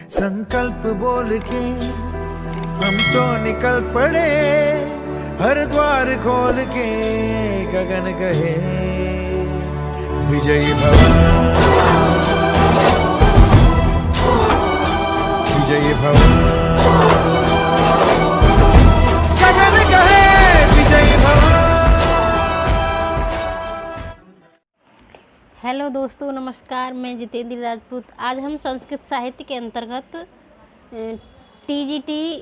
संकल्प बोल के हम तो निकल पड़े, हर द्वार खोल के गगन कहे विजयी भव, विजयी भव, गगन कहे विजयी भव। हेलो दोस्तों, नमस्कार। मैं जितेंद्र राजपूत। आज हम संस्कृत साहित्य के अंतर्गत टीजीटी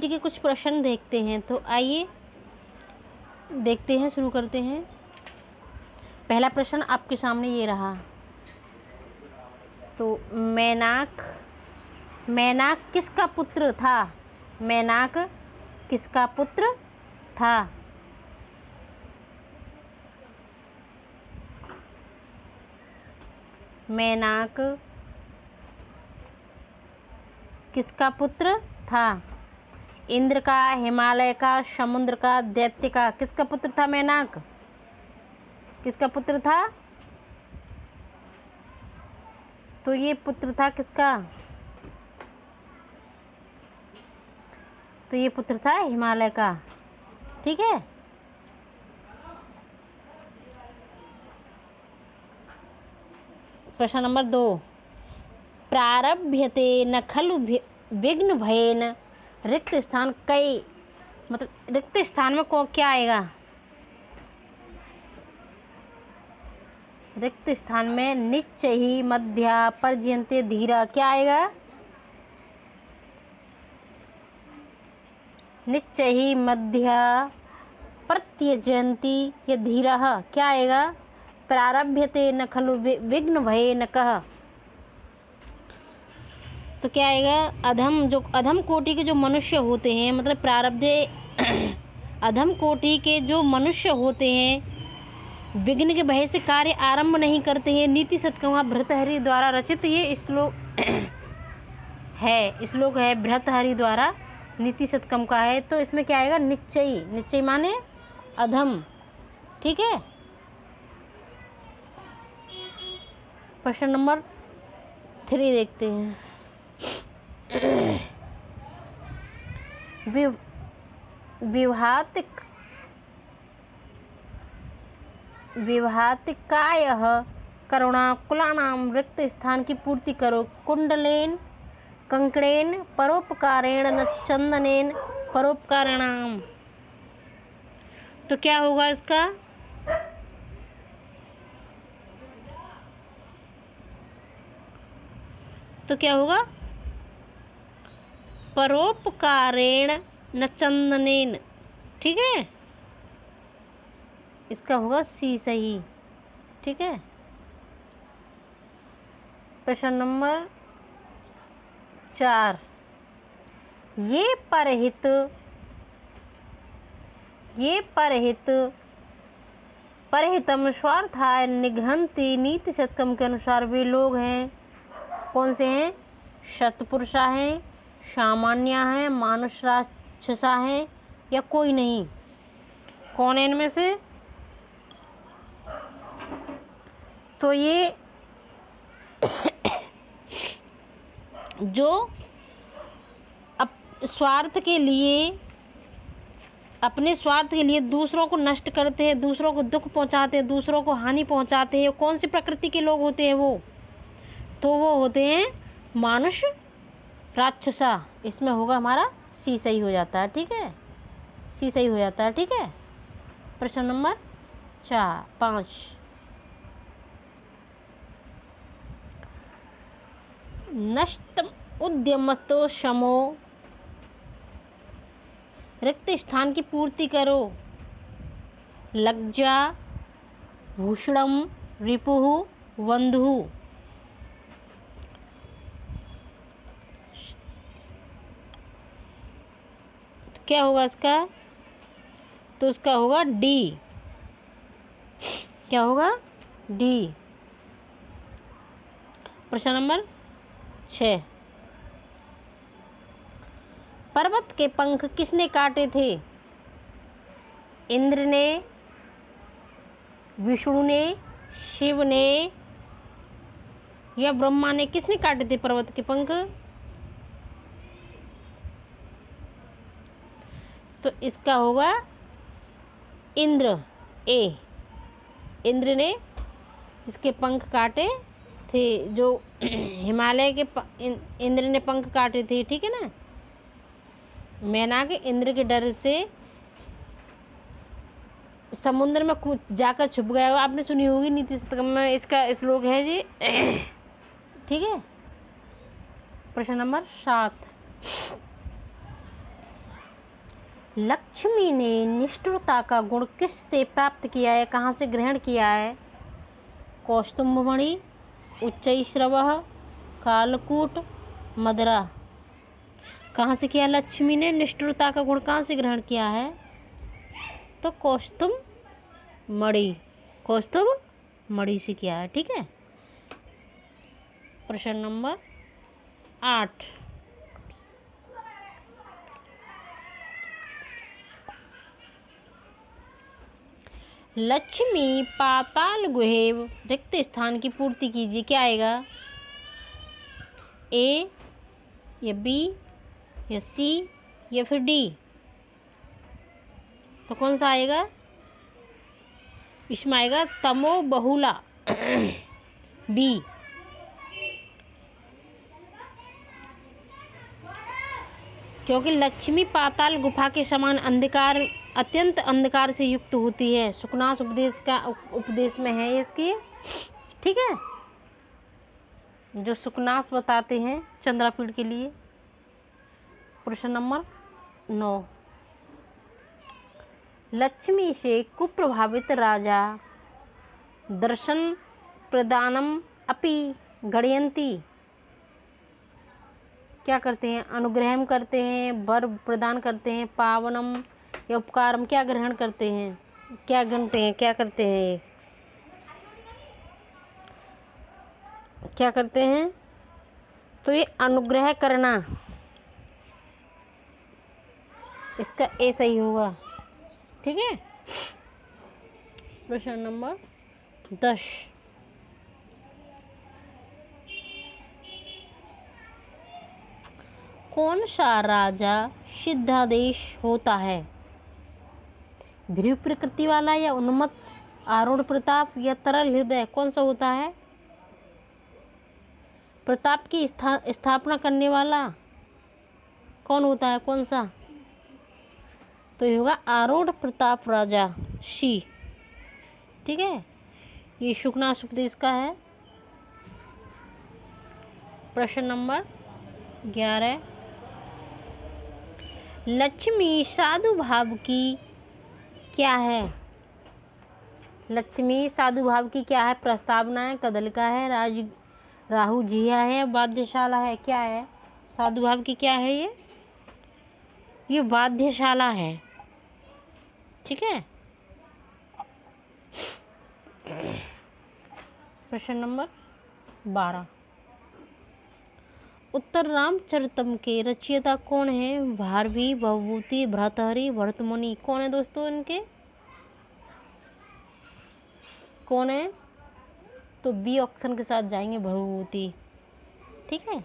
के कुछ प्रश्न देखते हैं। तो आइए देखते हैं, शुरू करते हैं। पहला प्रश्न आपके सामने ये रहा। तो मैनाक किसका पुत्र था? मैनाक किसका पुत्र था? मैनाक किसका पुत्र था? इंद्र का, हिमालय का, समुद्र का, दैत्य का? किसका पुत्र था मैनाक? किसका पुत्र था? तो ये पुत्र था किसका? तो ये पुत्र था हिमालय का। ठीक है। प्रश्न नंबर 2। प्रारभ्यते न खलु विघ्न भयेन रिक्त स्थान कई, मतलब रिक्त स्थान में क्या आएगा? रिक्त स्थान में निश्चय ही मध्या पर्यन्ते धीरा, क्या आएगा? निश्चय ही मध्या प्रत्यजंती या धीरा, क्या आएगा? प्रारभ्यते न खलु विघ्न भये न कह। तो क्या आएगा? अधम कोटि के जो मनुष्य होते हैं, मतलब प्रारब्धे अधम कोटि के जो मनुष्य होते हैं, विघ्न के भय से कार्य आरंभ नहीं करते हैं। नीति शतकम भर्तृहरि द्वारा रचित ये श्लोक है भर्तृहरि द्वारा, नीति शतकम का है। तो इसमें क्या आएगा? निश्चयी। निश्चय माने अधम। ठीक है। प्रश्न नंबर 3 देखते हैं। विभातिकायः करुणाकुलानां रिक्त स्थान की पूर्ति करो। कुंडलेन कंकड़ेन परोपकारेण न चंदनेन परोपकारेणाम। तो क्या होगा इसका? तो क्या होगा? परोपकारेण न चंदनेन। ठीक है, इसका होगा सी सही। ठीक है। प्रश्न नंबर 4। ये परहितम स्वार्थाय निघंति नीति शतकम के अनुसार वे लोग हैं। कौन से हैं? शतपुरुषा हैं, सामान्य हैं, मानुष राक्षसा हैं, या कोई नहीं? कौन है इनमें से? तो ये जो स्वार्थ के लिए, अपने स्वार्थ के लिए दूसरों को नष्ट करते हैं, दूसरों को दुख पहुंचाते हैं, दूसरों को हानि पहुंचाते हैं, कौन सी प्रकृति के लोग होते हैं वो? तो वो होते हैं मानुष राक्षसा। इसमें होगा हमारा सी सही हो जाता है। ठीक है, सी सही हो जाता है। ठीक है। प्रश्न नंबर 5। नष्टम उद्यमतो शमो, रिक्त स्थान की पूर्ति करो। लज्जा भूषणम रिपुः बंधुः। क्या होगा इसका? तो इसका होगा डी। क्या होगा? डी। प्रश्न नंबर 6। पर्वत के पंख किसने काटे थे? इंद्र ने, विष्णु ने, शिव ने, या ब्रह्मा ने, किसने काटे थे पर्वत के पंख? तो इसका होगा इंद्र। ए, इंद्र ने इसके पंख काटे थे, जो हिमालय के इंद्र ने पंख काटे थे, ठीक है ना। मेनाक इंद्र के डर से समुद्र में कूद जाकर छुप गया। आपने सुनी होगी नीति शतक में इसका श्लोक है जी। ठीक है। प्रश्न नंबर 7, लक्ष्मी ने निष्ठुरता का गुण किस से प्राप्त किया है, कहाँ से ग्रहण किया है? कौस्तुभमणि, उच्चैःश्रवः, कालकूट, मदरा। कहाँ से किया लक्ष्मी ने निष्ठुरता का गुण, कहाँ से ग्रहण किया है? तो कौस्तुभमणि, कौस्तुभमणि से किया है, ठीक है। प्रश्न नंबर 8, लक्ष्मी पाताल गुहेव रिक्त स्थान की पूर्ति कीजिए, क्या आएगा? ए या बी या सी या फिर डी? तो कौन सा आएगा? इसमें आएगा तमो बहुला, बी। क्योंकि लक्ष्मी पाताल गुफा के समान अंधकार, अत्यंत अंधकार से युक्त होती है। सुखनास उपदेश का उपदेश में है इसकी, ठीक है, जो सुखनास बताते हैं चंद्रापीठ के लिए। प्रश्न नंबर 9, लक्ष्मी से कुप्रभावित राजा दर्शन प्रदानम अपि गणयन्ति, क्या करते हैं? अनुग्रहम करते हैं, वर प्रदान करते हैं, पावनम या उपकारम क्या ग्रहण करते हैं, क्या गिनते हैं, क्या करते हैं? ये क्या करते हैं? तो ये अनुग्रह करना, इसका ए सही होगा, ठीक है। प्रश्न नंबर 10, कौन सा राजा सिद्धादेश होता है? भ्रू प्रकृति वाला या उन्मत्त आरूढ़ प्रताप या तरल हृदय, कौन सा होता है? प्रताप की स्थापना करने वाला कौन होता है, कौन सा? तो ये होगा आरूढ़ प्रताप राजा, सी, ठीक है। ये शुकनास उपदेश का है। प्रश्न नंबर 11, लक्ष्मी साधु भाव की क्या है? लक्ष्मी साधु भाव की क्या है? प्रस्तावना है, कदलिका है, राहु जिया है, वाद्यशाला है, क्या है? साधु भाव की क्या है? ये वाद्यशाला है, ठीक है। प्रश्न नंबर 12, उत्तर रामचरितम के रचयिता कौन है? भारवी, भवभूति, भर्तहरि, भरतमुनि, कौन है दोस्तों इनके? कौन है? तो बी ऑप्शन के साथ जाएंगे, भवभूति, ठीक है।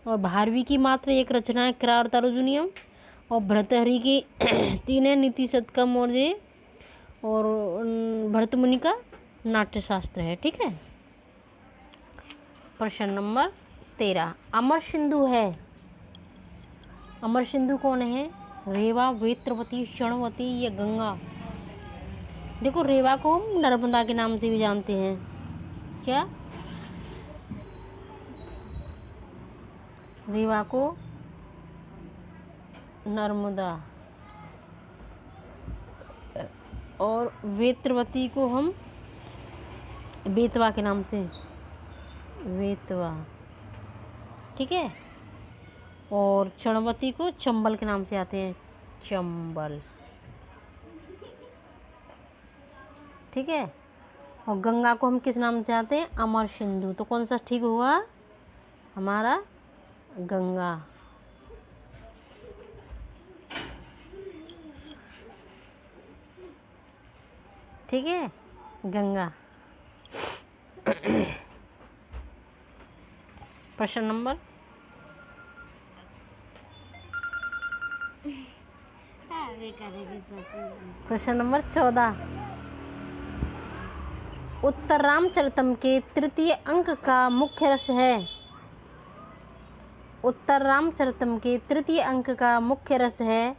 और भारवी की मात्र एक रचना है, किरार तारुजुनियम, और भर्तहरि की 3 है, नीति शतकम और भरतमुनि का नाट्यशास्त्र है, ठीक है। प्रश्न नंबर 13, अमर सिंधु है। अमर सिंधु कौन है? रेवा, वेत्रवती, क्षणवती या गंगा? देखो, रेवा को हम नर्मदा के नाम से भी जानते हैं, क्या? रेवा को नर्मदा, और वेत्रवती को हम बेतवा के नाम से, वेतवा, ठीक है। और क्षणवती को चंबल के नाम से आते हैं, चंबल, ठीक है। और गंगा को हम किस नाम से आते हैं? अमर सिंधु। तो कौन सा ठीक होगा हमारा? गंगा, ठीक है, गंगा। प्रश्न नंबर प्रश्न नंबर 14। उत्तर रामचरितम के तृतीय अंक का मुख्य रस है। उत्तर रामचरितम के तृतीय अंक का मुख्य रस है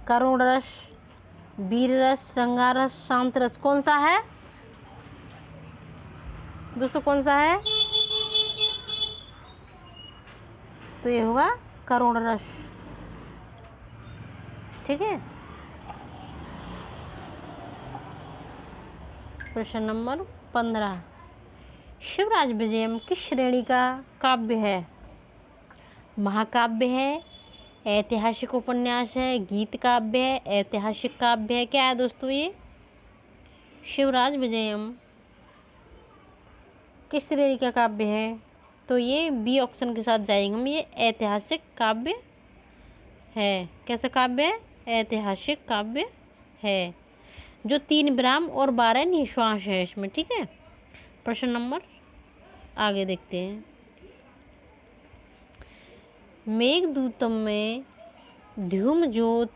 करुण रस, वीर रस, श्रृंगार रस, शांत रस। कौन सा है दोस्तों, कौन सा है? तो ये होगा करुण रस। ठीक है। प्रश्न नंबर 15। शिवराज विजयम किस श्रेणी का काव्य है? महाकाव्य है, ऐतिहासिक उपन्यास है, गीत काव्य है, ऐतिहासिक काव्य है? क्या है दोस्तों ये? शिवराज विजयम किस श्रेणी का काव्य है? तो ये बी ऑप्शन के साथ जाएंगे हम। ये ऐतिहासिक काव्य है। कैसा काव्य है? ऐतिहासिक काव्य है, जो 3 विराम और 12 निश्वास है इसमें। ठीक है। प्रश्न नंबर आगे देखते हैं। मेघदूतम में ध्युमज्योत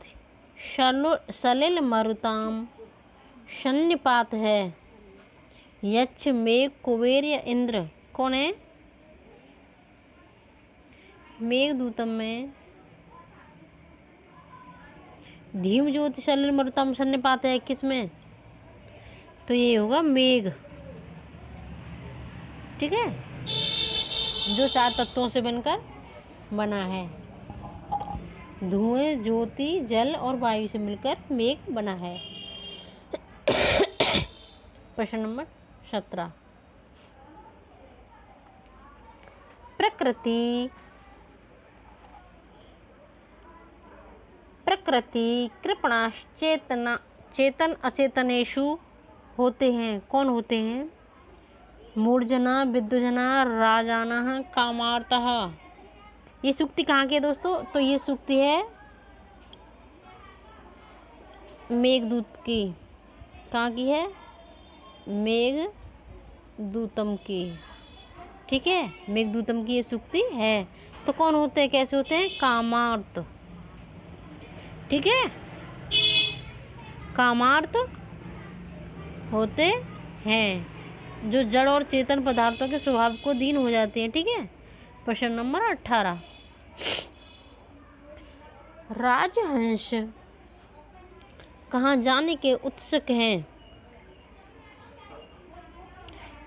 सलिल मरुताम सन्निपात है। यक्ष, मेघ, कुबेर या इंद्र? कौन है? मेघदूतम में ध्युमज्योति सलिल मरुताम सन्निपात है किसमें? तो ये होगा मेघ। ठीक है, जो 4 तत्वों से बनकर बना है। धुएं, ज्योति, जल और वायु से मिलकर मेघ बना है। प्रश्न नंबर 17। प्रकृति कृपणाश्चेतना चेतन अचेतनेषु होते हैं। कौन होते हैं? मूर्जना, विद्वजना, राजानः, कामार्तः। ये सूक्ति कहाँ की है दोस्तों? तो ये सूक्ति है मेघदूत की। कहाँ की है? मेघदूतम की। ठीक है, मेघदूतम की ये सूक्ति है। तो कौन होते हैं, कैसे होते हैं? कामार्त। ठीक है, कामार्त होते हैं, जो जड़ और चेतन पदार्थों के स्वभाव को अधीन हो जाते हैं। ठीक है। प्रश्न नंबर 18। राजहंस कहाँ जाने के उत्सुक हैं?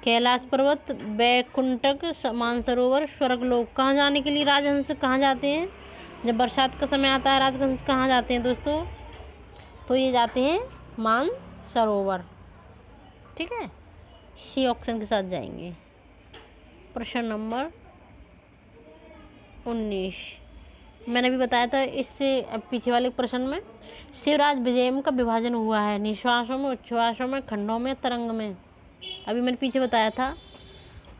कैलाश पर्वत, वैकुंठक, मानसरोवर, स्वर्गलोक। कहाँ जाने के लिए राजहंस कहाँ जाते हैं? जब बरसात का समय आता है राजहंस कहाँ जाते हैं दोस्तों? तो ये जाते हैं मानसरोवर। ठीक है, सी ऑप्शन के साथ जाएंगे। प्रश्न नंबर 19। मैंने भी बताया था इससे अब पीछे वाले प्रश्न में। शिवराज विजयम का विभाजन हुआ है निश्वासों में, उच्छ्वासों में, खंडों में, तरंग में। अभी मैंने पीछे बताया था।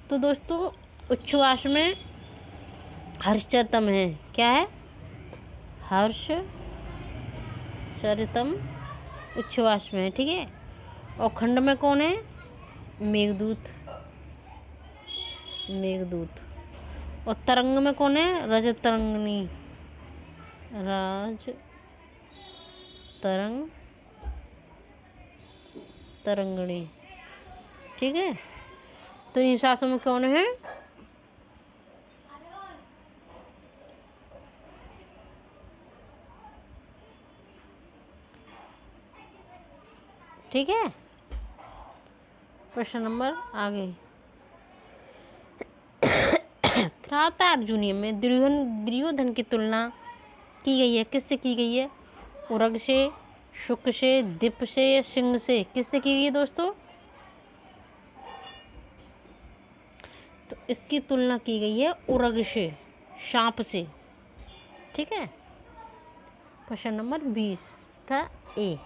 तो दोस्तों उच्छ्वास में हर्षचरितम है। क्या है? हर्षचरितम उच्छ्वास में है। ठीक है। और खंड में कौन है? मेघदूत। मेघदूत। और तरंग में कौन है? रजत तरंगिणी। राज तरंग तरंगिणी। ठीक है। तो इन शासों में कौन है? ठीक है। प्रश्न नंबर आगे। त्राता अर्जुनीय में दुर्योधन की तुलना की गई है। किससे की गई है? उरग से, शुक से, दीप से या सिंह से? किससे की गई है दोस्तों? तो इसकी तुलना की गई है उरग से, सांप से। ठीक है। प्रश्न नंबर 20 था ए।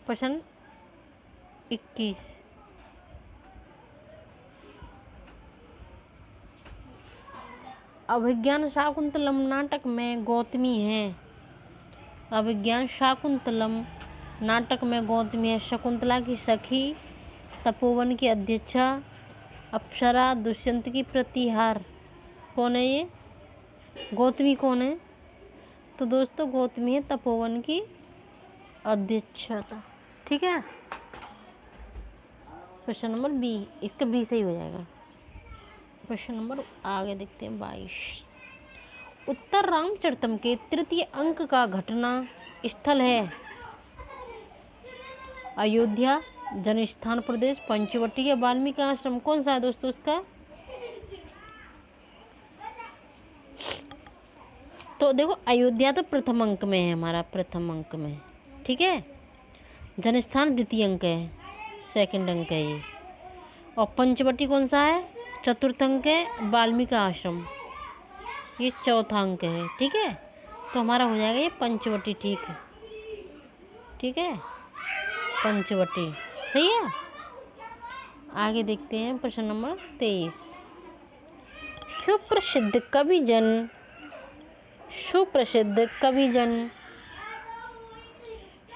प्रश्न 21। अभिज्ञान शाकुंतलम नाटक में गौतमी है। अभिज्ञान शाकुंतलम नाटक में गौतमी है शकुंतला की सखी तपोवन की अध्यक्षा अप्सरा दुष्यंत की प्रतिहार। कौन है ये? गौतमी कौन है? तो दोस्तों गौतमी है तपोवन की अध्यक्षता। ठीक है, क्वेश्चन नंबर बी, इसका बी सही हो जाएगा। क्वेश्चन नंबर आगे देखते हैं 22। उत्तर रामचरितम के तृतीय अंक का घटना स्थल है अयोध्या, जनस्थान प्रदेश, पंचवटी या वाल्मीकि आश्रम। कौन सा है दोस्तों इसका? तो देखो अयोध्या तो प्रथम अंक में है, हमारा प्रथम अंक में। ठीक है, जनस्थान द्वितीय अंक है, सेकंड अंक है ये। और पंचवटी कौन सा है? चतुर्थ अंक है। वाल्मीकि आश्रम ये चौथा अंक है। ठीक है, तो हमारा हो जाएगा ये पंचवटी। ठीक है, ठीक है, पंचवटी सही है। आगे देखते हैं प्रश्न नंबर 23। सुप्रसिद्ध कविजन, सुप्रसिद्ध कविजन,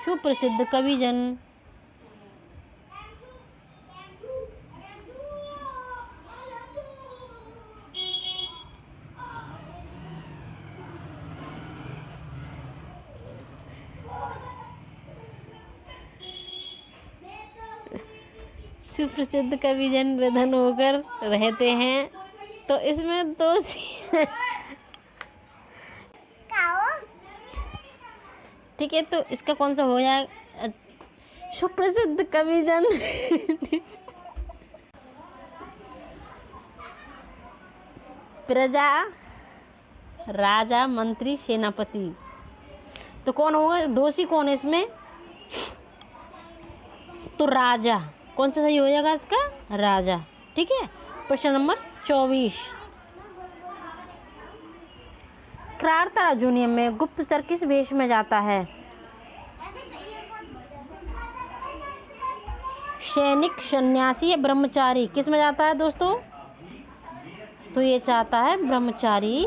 सुप्रसिद्ध कविजन सुप्रसिद्ध कविजन निधन होकर रहते हैं, तो इसमें दो ठीक है, तो इसका कौन सा हो जाएगा? सुप्रसिद्ध कविजन प्रजा, राजा, मंत्री, सेनापति। तो कौन होगा? दोषी कौन है इसमें? तो राजा। कौन सा सही हो जाएगा इसका? राजा। ठीक है, प्रश्न नंबर 24। क्रार्ता अर्जुनियम में गुप्तचर किस वेश में जाता है? सैनिक, सन्यासी या ब्रह्मचारी? किस में जाता है दोस्तों? तो ये चाहता है ब्रह्मचारी।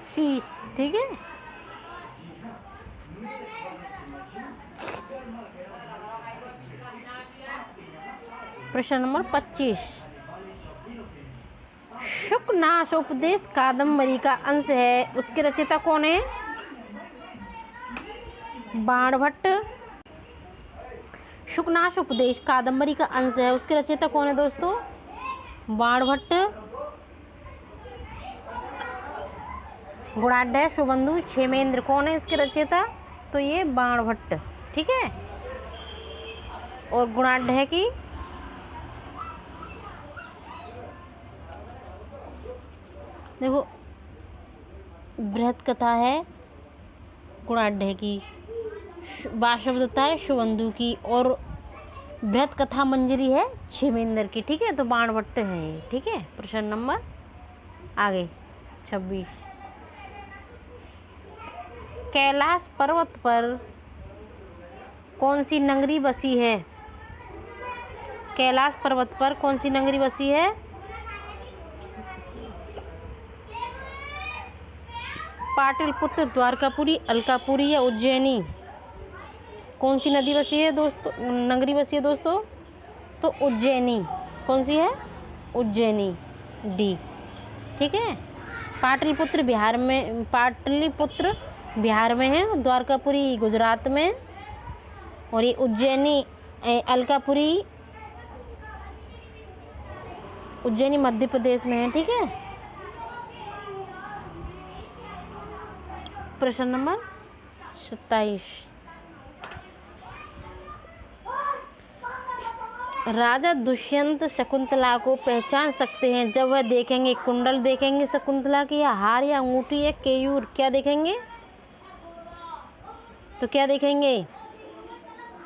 सी। ठीक है, प्रश्न नंबर 25। शुकनाशोपदेश कादम्बरी का अंश है, उसके रचयिता कौन है? बाणभट्ट। शुकनाशोपदेश कादम्बरी का अंश है, उसके रचयिता कौन है दोस्तों? बाणभट्ट। गुणाढ्य, सुबंधु, क्षेमेंद्र कौन है इसके रचयिता? तो ये बाणभट्ट। ठीक है, और गुणाढ्य की देखो बृहत कथा है गुणाढ्य की, वासवदत्ता है शुबंधु की, और बृहत कथा मंजरी है क्षेमेंद्र की। ठीक है, तो बाणभट्ट है ये। ठीक है, प्रश्न नंबर आगे 26। कैलाश पर्वत पर कौन सी नगरी बसी है? कैलाश पर्वत पर कौन सी नगरी बसी है? पाटलिपुत्र, द्वारकापुरी, अलकापुरी या उज्जैनी? कौन सी नदी बसी है दोस्तों? नगरी बसी है दोस्तों? तो उज्जैनी। कौन सी है? उज्जैनी, डी। ठीक है, पाटलिपुत्र बिहार में, पाटलिपुत्र बिहार में है, द्वारकापुरी गुजरात में, और ये उज्जैनी अलकापुरी उज्जैनी मध्य प्रदेश में है। ठीक है, प्रश्न नंबर 27। राजा दुष्यंत शकुंतला को पहचान सकते हैं जब वह देखेंगे कुंडल देखेंगे शकुंतला की, या हार, या अंगूठी, या केयूर? क्या देखेंगे? तो क्या देखेंगे?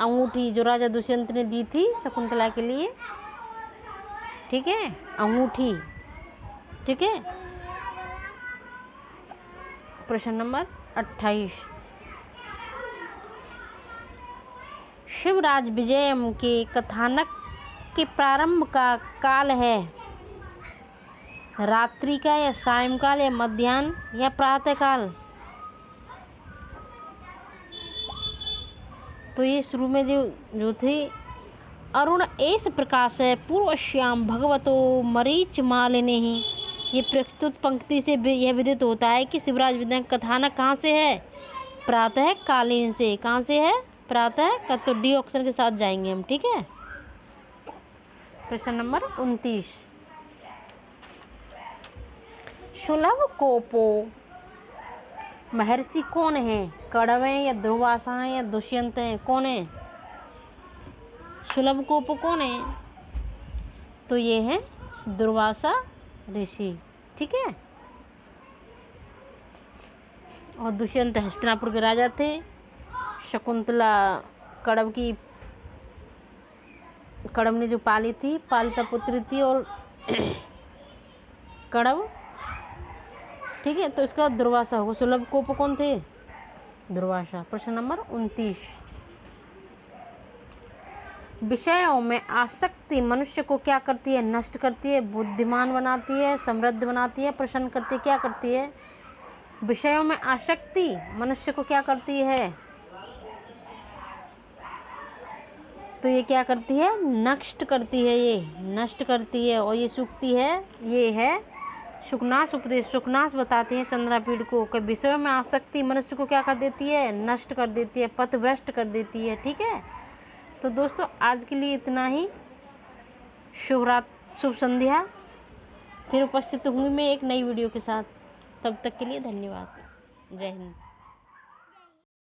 अंगूठी, जो राजा दुष्यंत ने दी थी शकुंतला के लिए। ठीक है, अंगूठी। ठीक है, प्रश्न नंबर 28। शिवराज विजयम के कथानक के प्रारंभ का काल है रात्रि का, या सायंकाल, या मध्याह्न, या प्रातःकाल? तो ये शुरू में जो थी, अरुण एस प्रकाश है पूर्वश्याम भगवतो मरीच मालिनी ही। ये प्रस्तुत पंक्ति से यह विदित होता है कि शिवराज विद्या का कथानक कहाँ से है? प्रातः कालीन से। कहाँ से है? प्रातः का। तो डी ऑप्शन के साथ जाएंगे हम, ठीक है। प्रश्न नंबर 29, सुलभ कोपो महर्षि कौन है? कण्व हैं या दुर्वासा हैं या दुष्यंत हैं? कौन है? सुलभ कोपो कौन है? तो ये है दुर्वासा ऋषि, ठीक है। और दुष्यंत हस्तिनापुर के राजा थे। शकुंतला कण्व ने जो पाली थी, पालिता पुत्री थी, और कण्व, ठीक है। तो इसका दुर्वासा होगा। सुलभ कोप कौन थे? दुर्वासा। प्रश्न नंबर 29, विषयों में आसक्ति मनुष्य को क्या करती है? नष्ट करती है, बुद्धिमान बनाती है, समृद्ध बनाती है, प्रसन्न करती है। क्या करती है? विषयों में आसक्ति मनुष्य को क्या करती है? तो ये क्या करती है? नष्ट करती है, ये नष्ट करती है। और ये सूक्ति है, ये है सुखनाश उपदेश। सुखनाश बताते हैं चंद्रापीठ को कि विषयों में आसक्ति मनुष्य को क्या कर देती है? नष्ट कर देती है, पथभ्रष्ट कर देती है, ठीक है। तो दोस्तों आज के लिए इतना ही। शुभ संध्या। फिर उपस्थित होंगी मैं एक नई वीडियो के साथ। तब तक के लिए धन्यवाद। जय हिंद।